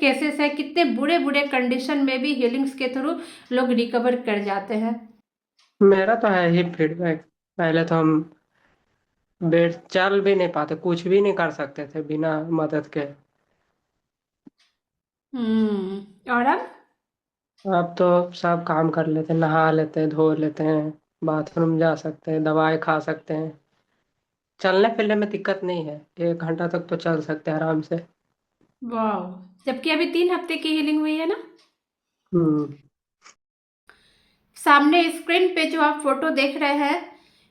Cases है, कितने बुरे बुरे कंडीशन में भी हीलिंग्स के थ्रू लोग रिकवर कर जाते हैं। मेरा तो है ही फीडबैक। पहले तो हम बेड चल भी नहीं पाते, कुछ भी नहीं कर सकते थे बिना मदद के। और अब? अब तो सब काम कर लेते हैं, नहा लेते हैं, धो लेते हैं, बाथरूम जा सकते हैं, दवाई खा सकते हैं। चलने फिरने में दिक्कत नहीं है, 1 घंटा तक तो चल सकते हैं आराम से। वाह, जबकि अभी 3 हफ्ते की हीलिंग हुई है ना। हम्म। सामने स्क्रीन पे जो आप फोटो देख रहे हैं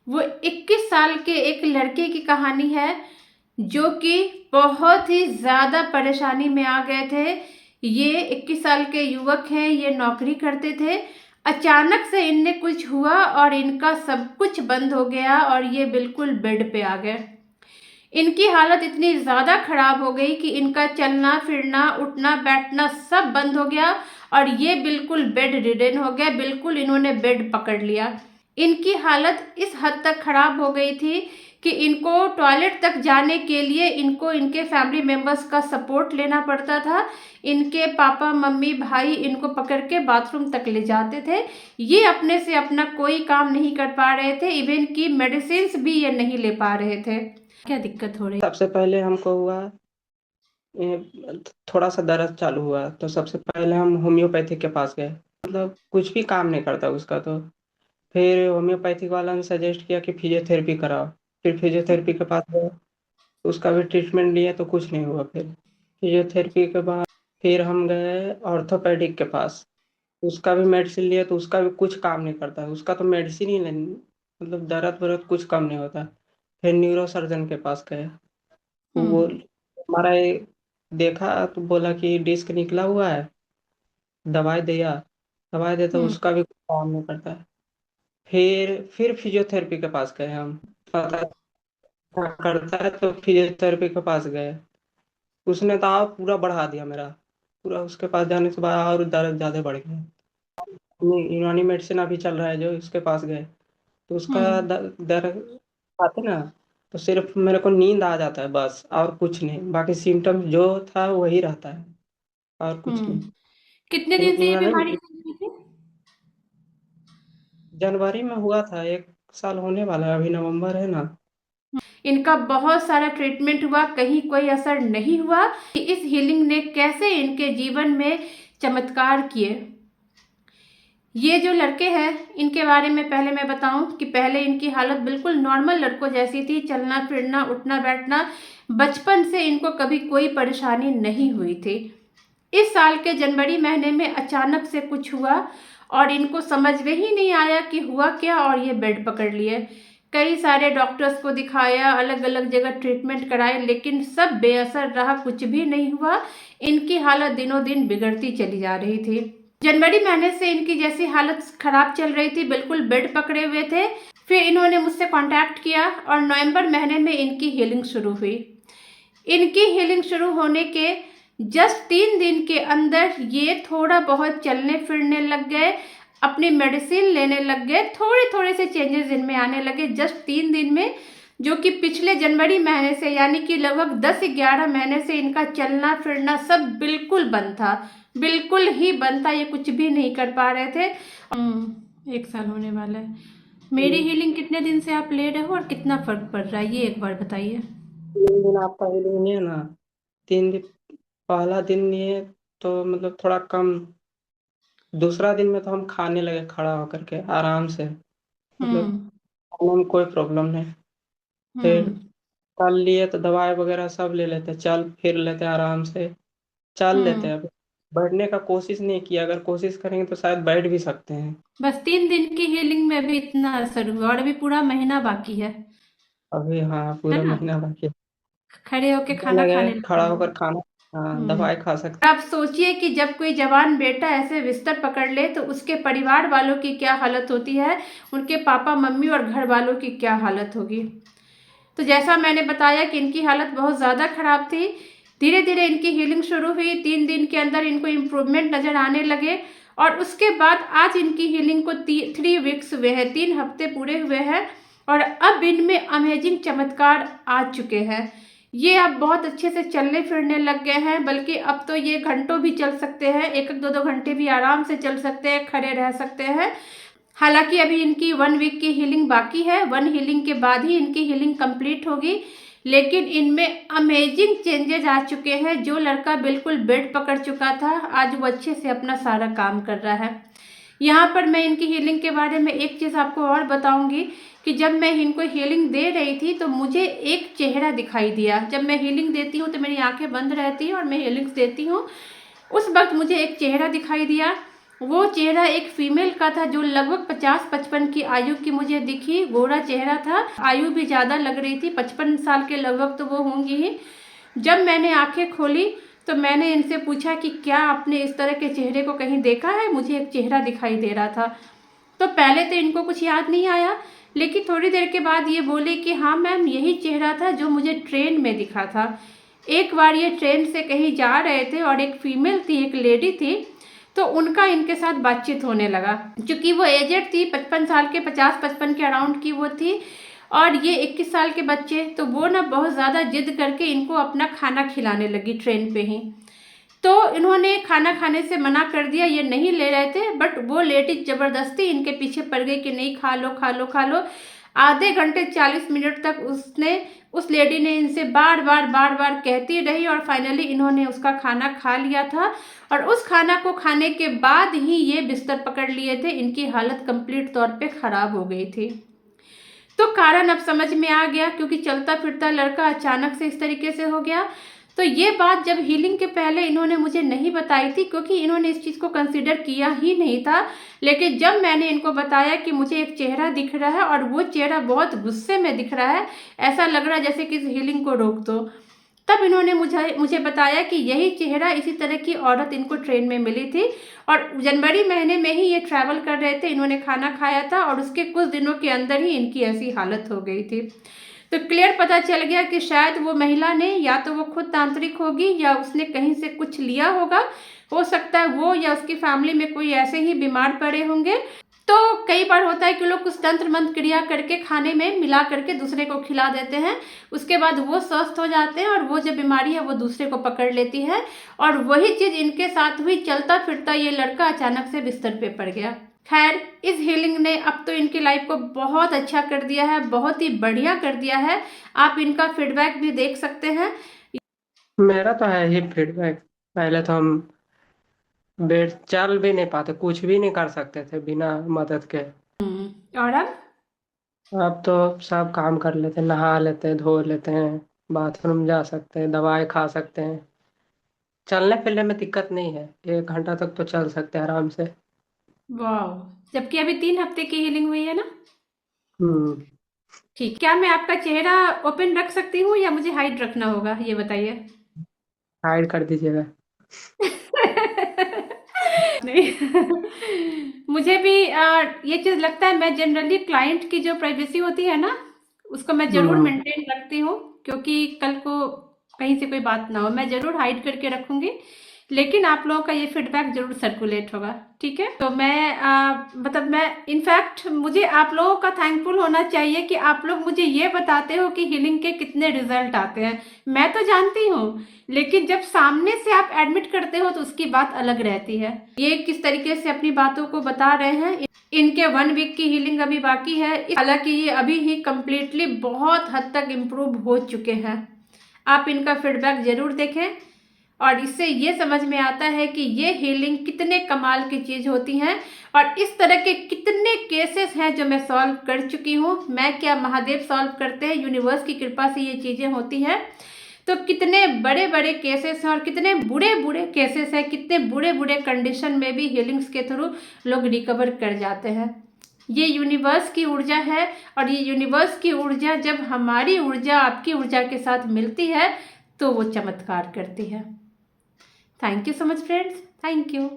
वो 21 साल के एक लड़के की कहानी है, जो कि बहुत ही ज़्यादा परेशानी में आ गए थे। ये 21 साल के युवक हैं, ये नौकरी करते थे। अचानक से इनने कुछ हुआ और इनका सब कुछ बंद हो गया और ये बिल्कुल बेड पे आ गए। इनकी हालत इतनी ज़्यादा खराब हो गई कि इनका चलना फिरना उठना बैठना सब बंद हो गया और ये बिल्कुल बेड रिडेन हो गए, बिल्कुल इन्होंने बेड पकड़ लिया। इनकी हालत इस हद तक खराब हो गई थी कि इनको टॉयलेट तक जाने के लिए इनको इनके फैमिली मेंबर्स का सपोर्ट लेना पड़ता था। इनके पापा मम्मी भाई इनको पकड़ के बाथरूम तक ले जाते थे। ये अपने से अपना कोई काम नहीं कर पा रहे थे, इवन की मेडिसिन भी ये नहीं ले पा रहे थे। क्या दिक्कत हो रही? सबसे पहले हमको हुआ, ये थोड़ा सा दर्द चालू हुआ तो सबसे पहले हम होम्योपैथिक के पास गए। मतलब कुछ भी काम नहीं करता उसका तो। फिर होम्योपैथिक वाला ने सजेस्ट किया कि फिजियोथेरेपी कराओ। फिर फिजियोथेरेपी के पास गए, उसका भी ट्रीटमेंट लिए तो कुछ नहीं हुआ। फिर फिजियोथेरेपी के बाद फिर हम गए ऑर्थोपेडिक के पास। उसका भी मेडिसिन लिया तो उसका भी कुछ काम नहीं करता, उसका तो मेडिसिन ही नहीं, मतलब दर्द वर्द कुछ कम नहीं होता। फिर न्यूरो सर्जन के पास गए। वो हम्म। हमारा देखा तो बोला कि डिस्क निकला हुआ है। दवाई दिया, दवाई देता हम्म। उसका भी कुछ काम नहीं करता। फिर फिजियोथेरेपी के पास गए हम, पता क्या करता है तो फिजियोथेरेपी के पास गए। उसने तो और पूरा बढ़ा दिया मेरा। पूरा उसके पास जाने के बाद और दर्द ज्यादा बढ़ गया। यूनानी मेडिसिन अभी चल रहा है जो, इसके पास गए तो उसका हम्म। दर्द आते ना, तो सिर्फ मेरे को नींद आ जाता है बस, और कुछ नहीं, बाकी सिम्टम जो था वही रहता है, और कुछ नहीं। कितने दिन से ये बीमारी यूनानी चल रही थी? जनवरी में हुआ था, 1 साल होने वाला है, अभी नवंबर है ना। इनका बहुत सारा ट्रीटमेंट हुआ, कहीं कोई असर नहीं हुआ। इस हीलिंग ने कैसे इनके जीवन में चमत्कार किए। ये जो लड़के हैं इनके बारे में पहले मैं बताऊं कि पहले इनकी हालत बिल्कुल नॉर्मल लड़कों जैसी थी, चलना फिरना उठना बैठना। बचपन से इनको कभी कोई परेशानी नहीं हुई थी। इस साल के जनवरी महीने में अचानक से कुछ हुआ और इनको समझ में ही नहीं आया कि हुआ क्या, और ये बेड पकड़ लिए। कई सारे डॉक्टर्स को दिखाया, अलग अलग जगह ट्रीटमेंट कराए, लेकिन सब बेअसर रहा, कुछ भी नहीं हुआ। इनकी हालत दिनों दिन बिगड़ती चली जा रही थी। जनवरी महीने से इनकी जैसी हालत खराब चल रही थी, बिल्कुल बेड पकड़े हुए थे। फिर इन्होंने मुझसे कांटेक्ट किया और नवंबर महीने में इनकी हीलिंग शुरू हुई। इनकी हीलिंग शुरू होने के जस्ट 3 दिन के अंदर ये थोड़ा बहुत चलने फिरने लग गए, अपनी मेडिसिन लेने लग गए, थोड़े थोड़े से चेंजेस इनमें आने लगे जस्ट 3 दिन में। जो कि पिछले जनवरी महीने से यानी कि लगभग 10-11 महीने से इनका चलना फिरना सब बिल्कुल बंद था, बिल्कुल ही बंद था, ये कुछ भी नहीं कर पा रहे थे। 1 साल होने वाला है। मेरी हीलिंग कितने दिन से आप ले रहे हो और कितना फर्क पड़ रहा है ये एक बार बताइए। 3 दिन आपका हीलिंग है ना, 3 दिन, पहला दिन लिए तो मतलब थोड़ा कम। दूसरा दिन में तो हम खाने लगे खड़ा होकर के आराम से, मतलब हम्म। खाने में कोई प्रॉब्लम नहीं। फिर हम्म। चल लिए तो दवाई वगैरह सब ले लेते, चल फिर लेते आराम से, चल लेते हम्म। हैं। अब बैठने का कोशिश नहीं किया, अगर कोशिश करेंगे तो शायद बैठ भी सकते हैं। बस 3 दिन की हीलिंग में भी इतना असर हुआ और अभी पूरा महीना बाकी अभी हाँ, है पूरा ना। महीना बाकी है। खड़े होके दिन खाना लगे खाने खड़ा लगेंगे। होकर खाना, हाँ, हम्म। दवाई खा सकते। आप सोचिए कि जब कोई जवान बेटा ऐसे बिस्तर पकड़ ले तो उसके परिवार वालों की क्या हालत होती है, उनके पापा मम्मी और घर वालों की क्या हालत होगी। तो जैसा मैंने बताया कि इनकी हालत बहुत ज़्यादा खराब थी। धीरे धीरे इनकी हीलिंग शुरू हुई, 3 दिन के अंदर इनको इम्प्रूवमेंट नज़र आने लगे और उसके बाद आज इनकी हीलिंग को 3 वीक्स हुए हैं, 3 हफ्ते पूरे हुए हैं और अब इनमें अमेजिंग चमत्कार आ चुके हैं। ये अब बहुत अच्छे से चलने फिरने लग गए हैं, बल्कि अब तो ये घंटों भी चल सकते हैं, 1-1 2-2 घंटे भी आराम से चल सकते हैं, खड़े रह सकते हैं। हालांकि अभी इनकी 1 वीक की हीलिंग बाकी है, 1 हीलिंग के बाद ही इनकी हीलिंग कंप्लीट होगी। लेकिन इनमें अमेजिंग चेंजेस आ चुके हैं। जो लड़का बिल्कुल बेड पकड़ चुका था, आज वो अच्छे से अपना सारा काम कर रहा है। यहाँ पर मैं इनकी हीलिंग के बारे में एक चीज़ आपको और बताऊंगी कि जब मैं इनको हीलिंग दे रही थी तो मुझे एक चेहरा दिखाई दिया। जब मैं हीलिंग देती हूँ तो मेरी आंखें बंद रहती हैं और मैं हीलिंग्स देती हूँ, उस वक्त मुझे एक चेहरा दिखाई दिया। वो चेहरा एक फीमेल का था जो लगभग 50-55 की आयु की मुझे दिखी। गोरा चेहरा था, आयु भी ज़्यादा लग रही थी, 55 साल के लगभग तो वो होंगी ही। जब मैंने आंखें खोली तो मैंने इनसे पूछा कि क्या आपने इस तरह के चेहरे को कहीं देखा है? मुझे एक चेहरा दिखाई दे रहा था। तो पहले तो इनको कुछ याद नहीं आया, लेकिन थोड़ी देर के बाद ये बोले कि हाँ मैम, यही चेहरा था जो मुझे ट्रेन में दिखा था। एक बार ये ट्रेन से कहीं जा रहे थे और एक फीमेल थी, एक लेडी थी, तो उनका इनके साथ बातचीत होने लगा। क्योंकि वो एजेड थी, 55 साल के, 50-55 के अराउंड की वो थी, और ये 21 साल के बच्चे, तो वो ना बहुत ज़्यादा जिद करके इनको अपना खाना खिलाने लगी ट्रेन पे ही। तो इन्होंने खाना खाने से मना कर दिया, ये नहीं ले रहे थे, बट वो लेडीज ज़बरदस्ती इनके पीछे पड़ गई कि नहीं, खा लो खा लो खा लो। आधे घंटे 40 मिनट तक उस लेडी ने इनसे बार बार कहती रही और फाइनली इन्होंने उसका खाना खा लिया था। और उस खाना को खाने के बाद ही ये बिस्तर पकड़ लिए थे। इनकी हालत कंप्लीट तौर पे ख़राब हो गई थी। तो कारण अब समझ में आ गया, क्योंकि चलता फिरता लड़का अचानक से इस तरीके से हो गया। तो ये बात जब हीलिंग के पहले इन्होंने मुझे नहीं बताई थी, क्योंकि इन्होंने इस चीज़ को कंसिडर किया ही नहीं था। लेकिन जब मैंने इनको बताया कि मुझे एक चेहरा दिख रहा है और वो चेहरा बहुत गुस्से में दिख रहा है, ऐसा लग रहा है जैसे कि इस हीलिंग को रोक दो, तब इन्होंने मुझे बताया कि यही चेहरा इसी तरह की औरत इनको ट्रेन में मिली थी और जनवरी महीने में ही ये ट्रैवल कर रहे थे। इन्होंने खाना खाया था और उसके कुछ दिनों के अंदर ही इनकी ऐसी हालत हो गई थी। तो क्लियर पता चल गया कि शायद वो महिला ने, या तो वो खुद तांत्रिक होगी या उसने कहीं से कुछ लिया होगा। हो सकता है वो या उसकी फैमिली में कोई ऐसे ही बीमार पड़े होंगे। तो कई बार होता है कि लोग कुछ तंत्र मंत्र क्रिया करके खाने में मिला करके दूसरे को खिला देते हैं, उसके बाद वो स्वस्थ हो जाते हैं और वो जो बीमारी है वो दूसरे को पकड़ लेती है। और वही चीज़ इनके साथ हुई। चलता फिरता ये लड़का अचानक से बिस्तर पे पड़ गया। खैर, इस हीलिंग ने अब तो इनकी लाइफ को बहुत अच्छा कर दिया है, बहुत ही बढ़िया कर दिया है। आप इनका फीडबैक भी देख सकते हैं। मेरा तो है ही फीडबैक। पहले तो हम बेड चल भी नहीं पाते, कुछ भी नहीं कर सकते थे बिना मदद के। और अब अब तो सब काम कर लेते हैं, नहा लेते हैं, धो लेते हैं, बाथरूम जा सकते हैं, दवाई खा सकते हैं। चलने फिरने में दिक्कत नहीं है, 1 घंटा तक तो चल सकते हैं आराम से। वाह, जबकि अभी 3 हफ्ते की हीलिंग हुई है ना। हम्म। ठीक, क्या मैं आपका चेहरा ओपन रख सकती हूँ या मुझे हाइड रखना होगा, ये बताइए। हाइड कर दीजिएगा। नहीं। मुझे भी ये चीज़ लगता है, मैं जनरली क्लाइंट की जो प्राइवेसी होती है ना, उसको मैं ज़रूर हम्म। मेंटेन रखती हूँ, क्योंकि कल को कहीं से कोई बात ना हो। मैं ज़रूर हाइड करके रखूँगी, लेकिन आप लोगों का ये फीडबैक ज़रूर सर्कुलेट होगा, ठीक है। तो मैं मतलब मैं इनफैक्ट, मुझे आप लोगों का थैंकफुल होना चाहिए कि आप लोग मुझे ये बताते हो कि हीलिंग के कितने रिजल्ट आते हैं। मैं तो जानती हूँ, लेकिन जब सामने से आप एडमिट करते हो तो उसकी बात अलग रहती है। ये किस तरीके से अपनी बातों को बता रहे हैं। इनके 1 वीक की हीलिंग अभी बाकी है, हालांकि ये अभी ही कंप्लीटली बहुत हद तक इम्प्रूव हो चुके हैं। आप इनका फीडबैक जरूर देखें और इससे ये समझ में आता है कि ये हीलिंग कितने कमाल की चीज़ होती हैं। और इस तरह के कितने केसेस हैं जो मैं सॉल्व कर चुकी हूँ। मैं क्या, महादेव सॉल्व करते हैं, यूनिवर्स की कृपा से ये चीज़ें होती हैं। तो कितने बड़े बड़े केसेस हैं और कितने बुरे बुरे केसेस हैं, कितने बुरे बुरे कंडीशन में भी हीलिंग्स के थ्रू लोग रिकवर कर जाते हैं। ये यूनिवर्स की ऊर्जा है और ये यूनिवर्स की ऊर्जा जब हमारी ऊर्जा आपकी ऊर्जा के साथ मिलती है तो वो चमत्कार करती है। Thank you so much friends, thank you.